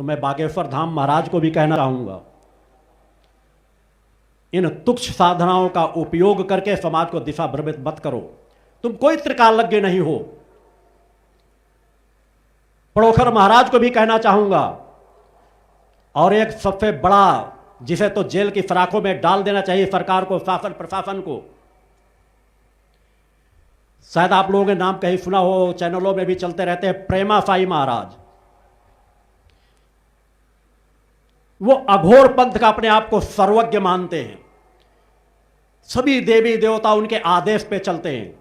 तो मैं बागेश्वर धाम महाराज को भी कहना चाहूंगा, इन तुच्छ साधनाओं का उपयोग करके समाज को दिशा भ्रमित मत करो। तुम कोई त्रिकालज्ञ नहीं हो। पड़ोखर महाराज को भी कहना चाहूंगा, और एक सबसे बड़ा, जिसे तो जेल की सलाखों में डाल देना चाहिए सरकार को, शासन प्रशासन को। शायद आप लोगों ने नाम कहीं सुना हो, चैनलों में भी चलते रहते हैं, प्रेमा साई महाराज। वो अघोर पंथ का अपने आप को सर्वज्ञ मानते हैं। सभी देवी देवता उनके आदेश पे चलते हैं।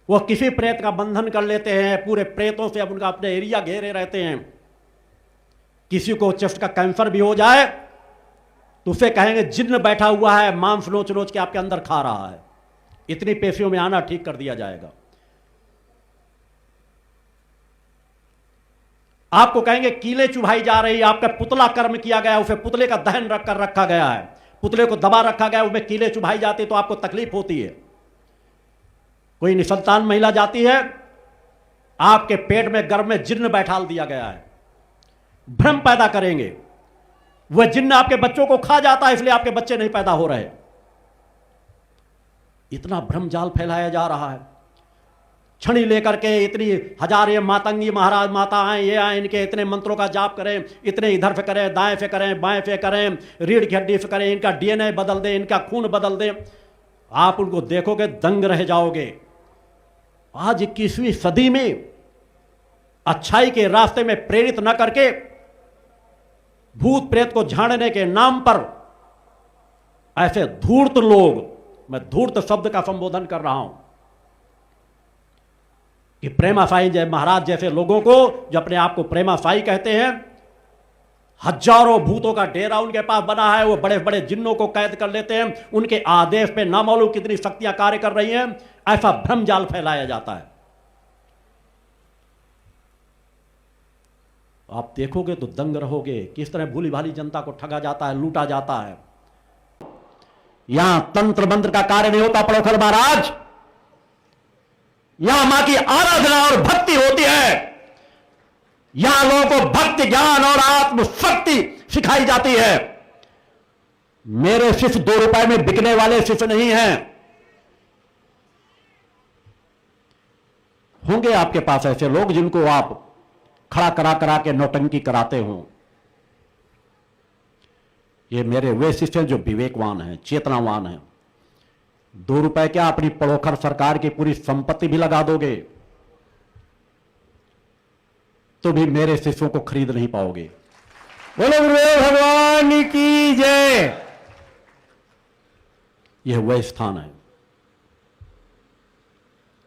वो किसी प्रेत का बंधन कर लेते हैं, पूरे प्रेतों से अब उनका अपने एरिया घेरे रहते हैं। किसी को चेस्ट का कैंसर भी हो जाए तो उसे कहेंगे जिन्न बैठा हुआ है, मांस नोच नोच के आपके अंदर खा रहा है, इतनी पेशियों में आना ठीक कर दिया जाएगा। आपको कहेंगे कीले चुभाई जा रही है, आपका पुतला कर्म किया गया, उसे पुतले का दहन रख कर रखा गया है, पुतले को दबा रखा गया, उसमें कीले चुभाई जाती तो आपको तकलीफ होती है। कोई निसंतान महिला जाती है, आपके पेट में गर्भ में जिन्न बैठाल दिया गया है, भ्रम पैदा करेंगे। वह जिन्न आपके बच्चों को खा जाता है, इसलिए आपके बच्चे नहीं पैदा हो रहे। इतना भ्रम जाल फैलाया जा रहा है। छड़ी लेकर के इतनी हजार ये मातंगी महाराज माता आए, ये आए, इनके इतने मंत्रों का जाप करें, इतने इधर से करें, दाएं से करें, बाएं से करें, रीढ़ की हड्डी से करें, इनका डीएनए बदल दें, इनका खून बदल दें। आप उनको देखोगे दंग रह जाओगे। आज 21वीं सदी में अच्छाई के रास्ते में प्रेरित न करके भूत प्रेत को झाड़ने के नाम पर ऐसे धूर्त लोग, मैं धूर्त शब्द का संबोधन कर रहा हूं, कि प्रेमा साई जय महाराज जैसे लोगों को, जो अपने आप को प्रेमा साई कहते हैं, हजारों भूतों का डेरा उनके पास बना है। वो बड़े बड़े जिन्नों को कैद कर लेते हैं, उनके आदेश पे ना मालूम कितनी शक्तियां कार्य कर रही हैं। ऐसा भ्रम जाल फैलाया जाता है। आप देखोगे तो दंग रहोगे, किस तरह भूली भाली जनता को ठगा जाता है, लूटा जाता है। यहां तंत्र मंत्र का कार्य नहीं होता पड़ोखर महाराज, यहां मां की आराधना और भक्ति होती है। यहां लोगों को भक्ति ज्ञान और आत्मशक्ति सिखाई जाती है। मेरे शिष्य 2 रुपए में बिकने वाले शिष्य नहीं हैं। होंगे आपके पास ऐसे लोग जिनको आप खड़ा करा करा के नौटंकी कराते हो। ये मेरे वे शिष्य जो विवेकवान हैं, चेतनावान हैं। 2 रुपए क्या, अपनी पड़ोखर सरकार की पूरी संपत्ति भी लगा दोगे तो भी मेरे शिष्यों को खरीद नहीं पाओगे। बोलो गुरुदेव भगवान की जय। यह वह स्थान है।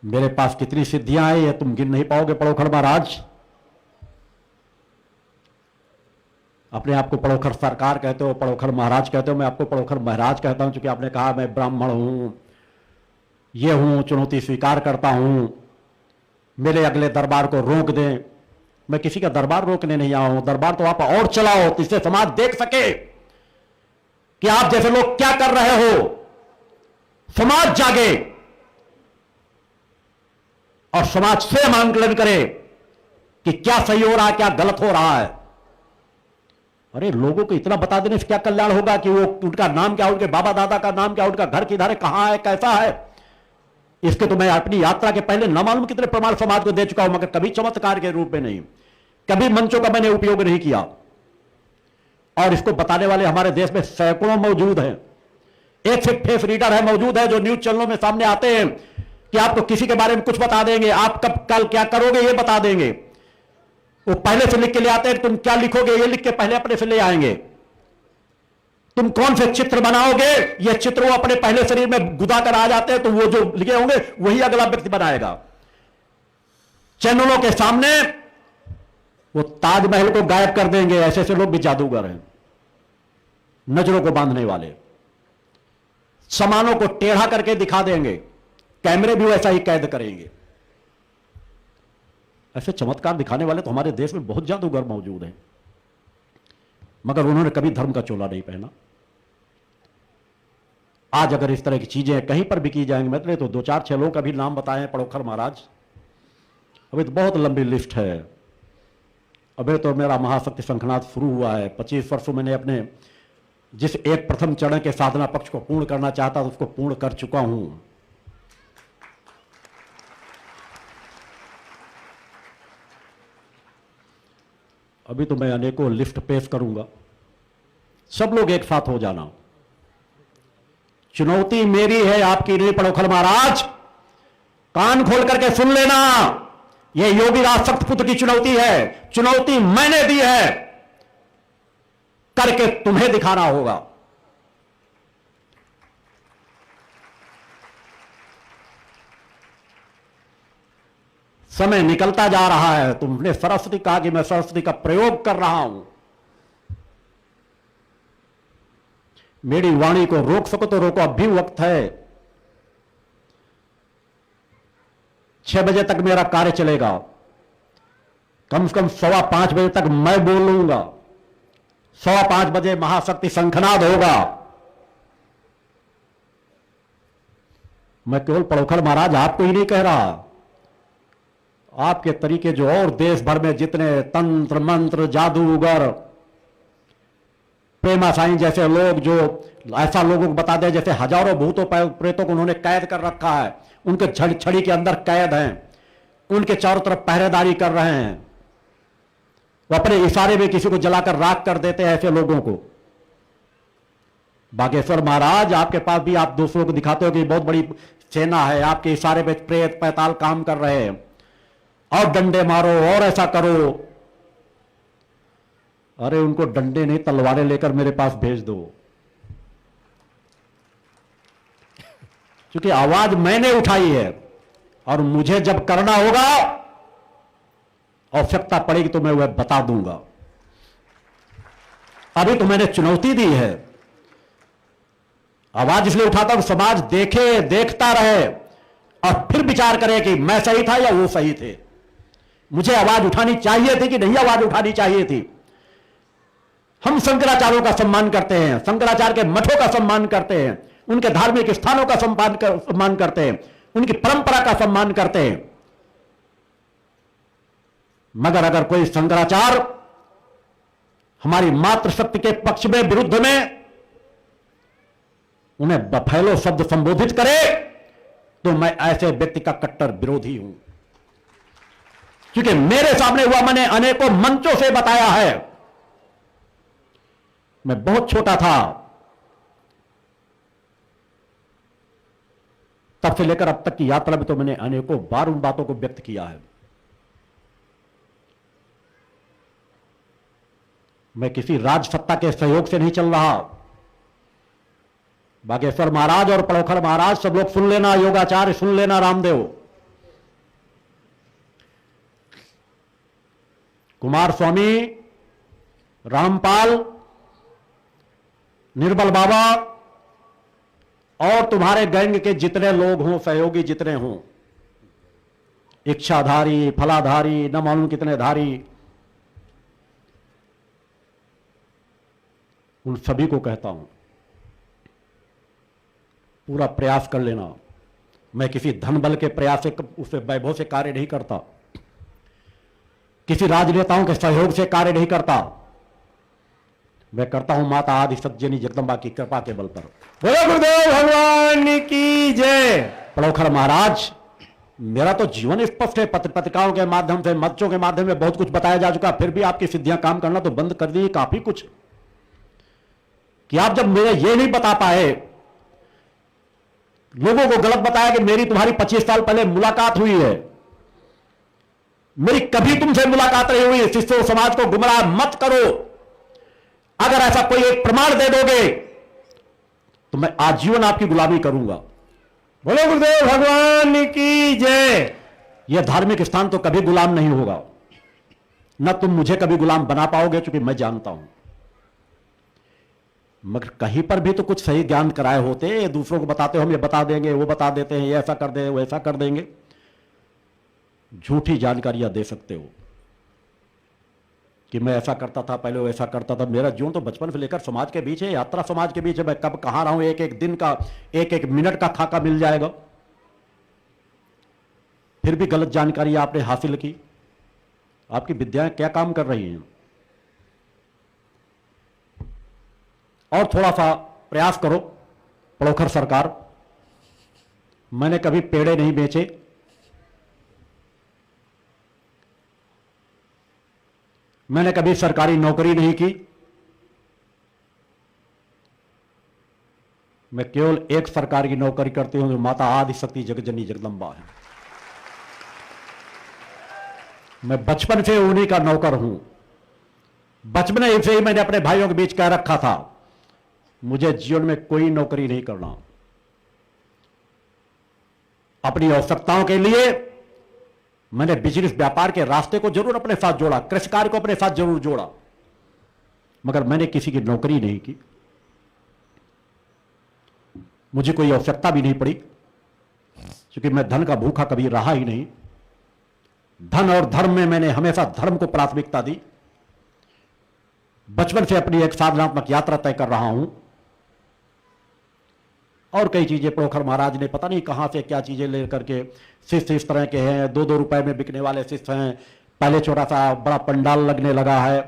मेरे पास कितनी सिद्धियां हैं ये तुम गिन नहीं पाओगे पड़ोखर महाराज। अपने आप को पड़ोखर सरकार कहते हो, पड़ोखर महाराज कहते हो। मैं आपको पड़ोखर महाराज कहता हूं क्योंकि आपने कहा मैं ब्राह्मण हूं, ये हूं, चुनौती स्वीकार करता हूं, मेरे अगले दरबार को रोक दें। मैं किसी का दरबार रोकने नहीं आया हूं। दरबार तो आप और चलाओ जिससे समाज देख सके कि आप जैसे लोग क्या कर रहे हो। समाज जागे और समाज स्वयं आंकलन करे कि क्या सही हो रहा है, क्या गलत हो रहा है। अरे लोगों को इतना बता देने से क्या कल्याण होगा कि वो उनका नाम क्या, उनके बाबा दादा का नाम क्या, उनका घर किधर है, कहां है, कैसा है। इसके तो मैं अपनी यात्रा के पहले न मालूम कितने प्रमाण समाज को दे चुका हूं, मगर कभी चमत्कार के रूप में नहीं, कभी मंचों का मैंने उपयोग नहीं किया। और इसको बताने वाले हमारे देश में सैकड़ों मौजूद हैं। एक से फेस रीडर है मौजूद है जो न्यूज चैनलों में सामने आते हैं कि आपको किसी के बारे में कुछ बता देंगे, आप कब कल क्या करोगे ये बता देंगे। वो पहले से लिख के ले आते हैं, तुम क्या लिखोगे ये लिख के पहले अपने से ले आएंगे। तुम कौन से चित्र बनाओगे ये चित्र वो अपने पहले शरीर में गुदा कर आ जाते हैं, तो वो जो लिखे होंगे वही अगला व्यक्ति बनाएगा। चैनलों के सामने वो ताजमहल को गायब कर देंगे। ऐसे ऐसे लोग भी जादूगर हैं, नजरों को बांधने वाले। सामानों को टेढ़ा करके दिखा देंगे, कैमरे भी वैसा ही कैद करेंगे। ऐसे चमत्कार दिखाने वाले तो हमारे देश में बहुत जादूगर मौजूद हैं, मगर उन्होंने कभी धर्म का चोला नहीं पहना। आज अगर इस तरह की चीजें कहीं पर भी की जाएंगी, मतलब तो 2-4-6 लोगों का भी नाम बताए हैं पड़ोखर महाराज। अभी तो बहुत लंबी लिस्ट है। अबे तो मेरा महाशक्ति शंखनाद शुरू हुआ है। 25 वर्षों मैंने अपने जिस एक प्रथम चरण के साधना पक्ष को पूर्ण करना चाहता था उसको पूर्ण कर चुका हूं। अभी तो मैं अनेकों लिस्ट पेश करूंगा, सब लोग एक साथ हो जाना। चुनौती मेरी है, आपकी नहीं। पड़ोखल महाराज कान खोल करके सुन लेना, यह योगीराज सख्तपुत्र की चुनौती है। चुनौती मैंने दी है, करके तुम्हें दिखाना होगा। समय निकलता जा रहा है। तुमने सरस्वती कहा कि मैं सरस्वती का प्रयोग कर रहा हूं। मेरी वाणी को रोक सको तो रोको, अब भी वक्त है। 6 बजे तक मेरा कार्य चलेगा, कम से कम 5:15 बजे तक मैं बोलूंगा। 5:15 बजे महाशक्ति शंखनाद होगा। मैं केवल पड़ोखल महाराज आपको ही नहीं कह रहा, आपके तरीके जो और देश भर में जितने तंत्र मंत्र जादूगर प्रेमा साईं जैसे लोग जो ऐसा लोगों को बता दे जैसे हजारों भूतों प्रेतों को उन्होंने कैद कर रखा है, उनके छड़ी के अंदर कैद हैं, उनके चारों तरफ पहरेदारी कर रहे हैं, वो अपने इशारे में किसी को जलाकर राख कर देते हैं ऐसे लोगों को। बागेश्वर महाराज आपके पास भी आप दूसरों को दिखाते हो कि बहुत बड़ी सेना है, आपके इशारे पे प्रेत पैताल काम कर रहे हैं, और डंडे मारो और ऐसा करो। अरे उनको डंडे नहीं तलवारें लेकर मेरे पास भेज दो, क्योंकि आवाज मैंने उठाई है और मुझे जब करना होगा आवश्यकता पड़ेगी तो मैं वह बता दूंगा। अभी तो मैंने चुनौती दी है। आवाज इसलिए उठाता हूं समाज देखे, देखता रहे और फिर विचार करे कि मैं सही था या वो सही थे, मुझे आवाज उठानी चाहिए थी कि नहीं आवाज उठानी चाहिए थी। हम शंकराचार्यों का सम्मान करते हैं, शंकराचार्य के मठों का सम्मान करते हैं, उनके धार्मिक स्थानों का सम्मान करते हैं, उनकी परंपरा का सम्मान करते हैं। मगर अगर कोई शंकराचार्य हमारी मातृशक्ति के पक्ष में विरुद्ध में उन्हें बफैलो शब्द संबोधित करे तो मैं ऐसे व्यक्ति का कट्टर विरोधी हूं, क्योंकि मेरे सामने हुआ मैंने अनेकों मंचों से बताया है। मैं बहुत छोटा था तब से लेकर अब तक की यात्रा में तो मैंने अनेकों बार उन बातों को व्यक्त किया है। मैं किसी राज सत्ता के सहयोग से नहीं चल रहा। बागेश्वर महाराज और पड़ोखल महाराज सब लोग सुन लेना, योगाचार्य सुन लेना, रामदेव, कुमार स्वामी, रामपाल, निर्बल बाबा और तुम्हारे गैंग के जितने लोग हों, सहयोगी जितने हों, इच्छाधारी, फलाधारी, न मालूम कितने धारी, उन सभी को कहता हूं पूरा प्रयास कर लेना। मैं किसी धन बल के प्रयास से, उसे वैभव से कार्य नहीं करता, किसी राजनेताओं के सहयोग से कार्य नहीं करता। मैं करता हूं माता आदि सज्जनी जगदंबा की कृपा के बल पर। बोलो गुरुदेव भगवान की जय। पड़ोखल महाराज, मेरा तो जीवन स्पष्ट है। पत्र पत्रिकाओं के माध्यम से, मंचों के माध्यम से बहुत कुछ बताया जा चुका, फिर भी आपकी सिद्धियां काम करना तो बंद कर दी काफी कुछ। कि आप जब मेरे ये नहीं बता पाए, लोगों को गलत बताया कि मेरी तुम्हारी 25 साल पहले मुलाकात हुई है, मेरी कभी तुमसे मुलाकात नहीं हुई। शिष्यों समाज को गुमराह मत करो। अगर ऐसा कोई एक प्रमाण दे दोगे तो मैं आजीवन आपकी गुलामी करूंगा। बोलो गुरुदेव भगवान की जय। यह धार्मिक स्थान तो कभी गुलाम नहीं होगा, न तुम मुझे कभी गुलाम बना पाओगे, क्योंकि मैं जानता हूं। मगर कहीं पर भी तो कुछ सही ज्ञान कराए होते, दूसरों को बताते हो हम ये बता देंगे, वो बता देते हैं, ये ऐसा कर देंगे, वो ऐसा कर देंगे। झूठी जानकारियां दे सकते हो कि मैं ऐसा करता था, पहले वो ऐसा करता था। मेरा जीवन तो बचपन से लेकर समाज के बीच है, यात्रा समाज के बीच है। मैं कब कहां रहा हूं, एक एक दिन का, एक एक मिनट का खाका मिल जाएगा। फिर भी गलत जानकारी आपने हासिल की। आपकी विद्याएं क्या काम कर रही हैं? और थोड़ा सा प्रयास करो। पड़ोखर सरकार, मैंने कभी पेड़े नहीं बेचे, मैंने कभी सरकारी नौकरी नहीं की, मैं केवल एक सरकार की नौकरी करती हूं जो माता आदिशक्ति जगजननी जगदंबा है। मैं बचपन से उन्हीं का नौकर हूं। बचपन से ही मैंने अपने भाइयों के बीच कह रखा था, मुझे जीवन में कोई नौकरी नहीं करना। अपनी आवश्यकताओं के लिए मैंने बिजनेस व्यापार के रास्ते को जरूर अपने साथ जोड़ा, कृषि कार्य को अपने साथ जरूर जोड़ा, मगर मैंने किसी की नौकरी नहीं की। मुझे कोई आवश्यकता भी नहीं पड़ी, क्योंकि मैं धन का भूखा कभी रहा ही नहीं। धन और धर्म में मैंने हमेशा धर्म को प्राथमिकता दी। बचपन से अपनी एक साधनात्मक यात्रा तय कर रहा हूं। और कई चीजें पड़ोखर महाराज ने पता नहीं कहां से क्या चीजें लेकर के, शिष्य इस तरह के हैं, 2-2 रुपए में बिकने वाले शिष्य हैं। पहले छोटा सा बड़ा पंडाल लगने लगा है।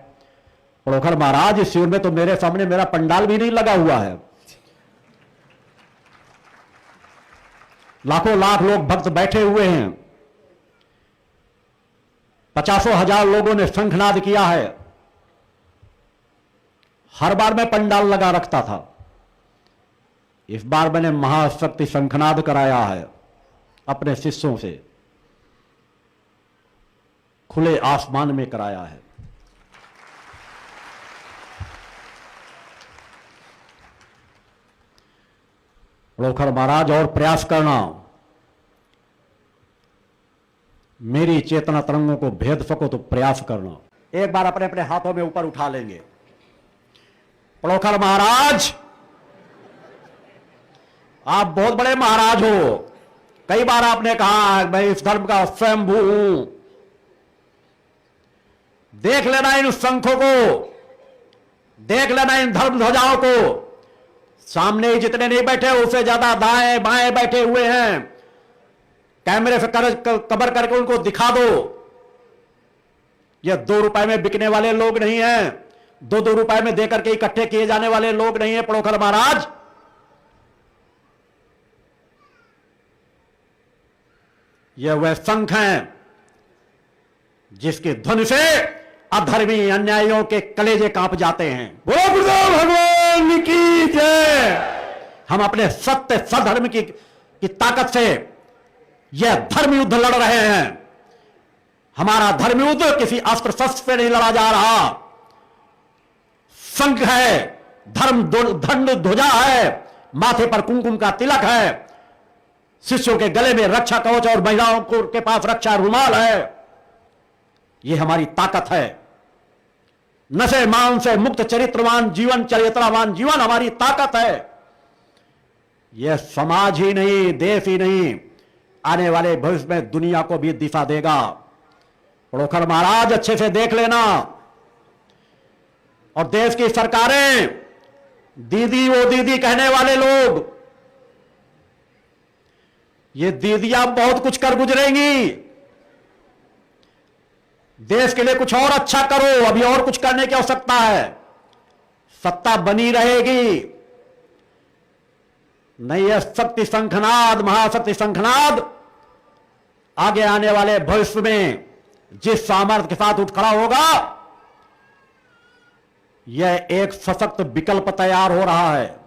पड़ोखर महाराज इस शिविर में तो मेरे सामने मेरा पंडाल भी नहीं लगा हुआ है। लाखों लाख लोग भक्त बैठे हुए हैं। 50,000 लोगों ने शंखनाद किया है। हर बार मैं पंडाल लगा रखता था, इस बार मैंने महाशक्ति शंखनाद कराया है अपने शिष्यों से, खुले आसमान में कराया है। पड़ोखर महाराज, और प्रयास करना, मेरी चेतना तरंगों को भेद सको तो प्रयास करना। एक बार अपने अपने हाथों में ऊपर उठा लेंगे। पड़ोखर महाराज, आप बहुत बड़े महाराज हो। कई बार आपने कहा मैं इस धर्म का स्वयंभू हूं। देख लेना इन शंखों को, देख लेना इन धर्म ध्वजाओं को। सामने ही जितने नहीं बैठे उससे ज्यादा दाएं बाएं बैठे हुए हैं। कैमरे से कवर करके उनको दिखा दो। ये 2 रुपए में बिकने वाले लोग नहीं हैं, 2-2 रुपए में देकर के इकट्ठे किए जाने वाले लोग नहीं है। पड़ोखर महाराज, यह वह शंख हैं जिसकी ध्वनि से अधर्मी अन्यायियों के कलेजे कांप जाते हैं। बोलो गुरुदेव भगवान की जय। हम अपने सत्य सधर्म की ताकत से यह धर्म युद्ध लड़ रहे हैं। हमारा धर्म युद्ध किसी अस्त्र शस्त्र से नहीं लड़ा जा रहा। शंख है, धर्म दंड ध्वजा है, माथे पर कुमकुम का तिलक है, शिष्यों के गले में रक्षा कवच और महिलाओं के पास रक्षा रुमाल है। यह हमारी ताकत है। नशे मान से मुक्त चरित्रवान जीवन, चरित्रवान जीवन हमारी ताकत है। यह समाज ही नहीं, देश ही नहीं, आने वाले भविष्य में दुनिया को भी दिशा देगा। पड़ोखर महाराज, अच्छे से देख लेना। और देश की सरकारें, दीदी वो दीदी कहने वाले लोग, ये दीदियां बहुत कुछ कर गुजरेंगी। देश के लिए कुछ और अच्छा करो, अभी और कुछ करने की आवश्यकता है। सत्ता बनी रहेगी। नहीं है शक्ति शंखनाद, महाशक्ति शंखनाद आगे आने वाले भविष्य में जिस सामर्थ्य के साथ उठ खड़ा होगा, यह एक सशक्त विकल्प तैयार हो रहा है।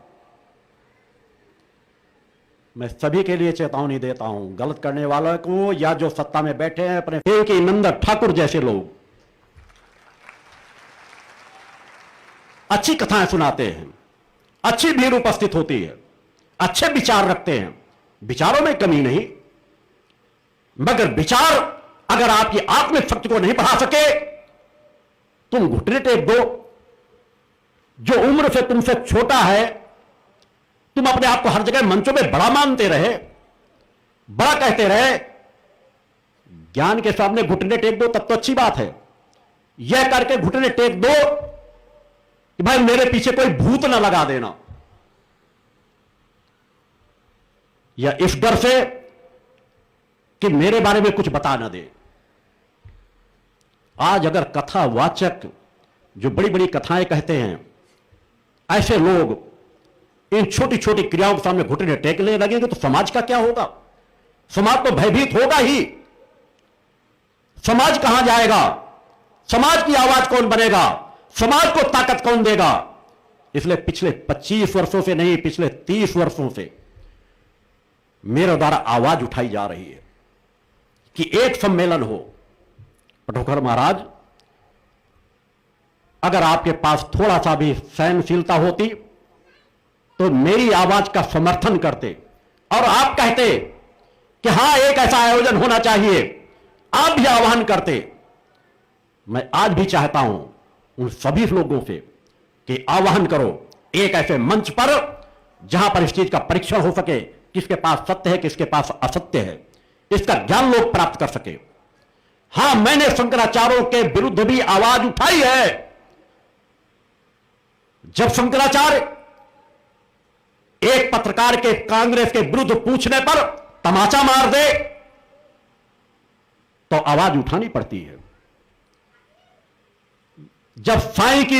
मैं सभी के लिए चेतावनी देता हूं, गलत करने वालों को या जो सत्ता में बैठे हैं, अपने देवकी नंदन ठाकुर जैसे लोग अच्छी कथाएं सुनाते हैं, अच्छी भीड़ उपस्थित होती है, अच्छे विचार रखते हैं, विचारों में कमी नहीं, मगर विचार अगर आपकी आत्मिक शक्ति को नहीं बढ़ा सके, तुम घुटने टेक दो। जो उम्र से तुमसे छोटा है, तुम अपने आप को हर जगह मंचों में बड़ा मानते रहे, बड़ा कहते रहे, ज्ञान के सामने घुटने टेक दो तब तो अच्छी बात है। यह करके घुटने टेक दो कि भाई मेरे पीछे कोई भूत ना लगा देना, या इस डर से कि मेरे बारे में कुछ बता ना दे। आज अगर कथावाचक जो बड़ी बड़ी कथाएं कहते हैं, ऐसे लोग इन छोटी छोटी क्रियाओं के सामने घुटने टेकने लगेंगे तो समाज का क्या होगा? समाज तो भयभीत होगा ही। समाज कहां जाएगा? समाज की आवाज कौन बनेगा? समाज को ताकत कौन देगा? इसलिए पिछले 25 वर्षों से नहीं, पिछले 30 वर्षों से मेरे द्वारा आवाज उठाई जा रही है कि एक सम्मेलन हो। पटोखर महाराज, अगर आपके पास थोड़ा सा भी सहनशीलता होती तो मेरी आवाज का समर्थन करते और आप कहते कि हां, एक ऐसा आयोजन होना चाहिए, आप भी आह्वान करते। मैं आज भी चाहता हूं उन सभी लोगों से कि आह्वान करो एक ऐसे मंच पर जहां पर इस चीज का परीक्षण हो सके, किसके पास सत्य है, किसके पास असत्य है, इसका ज्ञान लोग प्राप्त कर सके। हां, मैंने शंकराचार्यों के विरुद्ध भी आवाज उठाई है। जब शंकराचार्य एक पत्रकार के कांग्रेस के विरुद्ध पूछने पर तमाचा मार दे तो आवाज उठानी पड़ती है। जब साईं की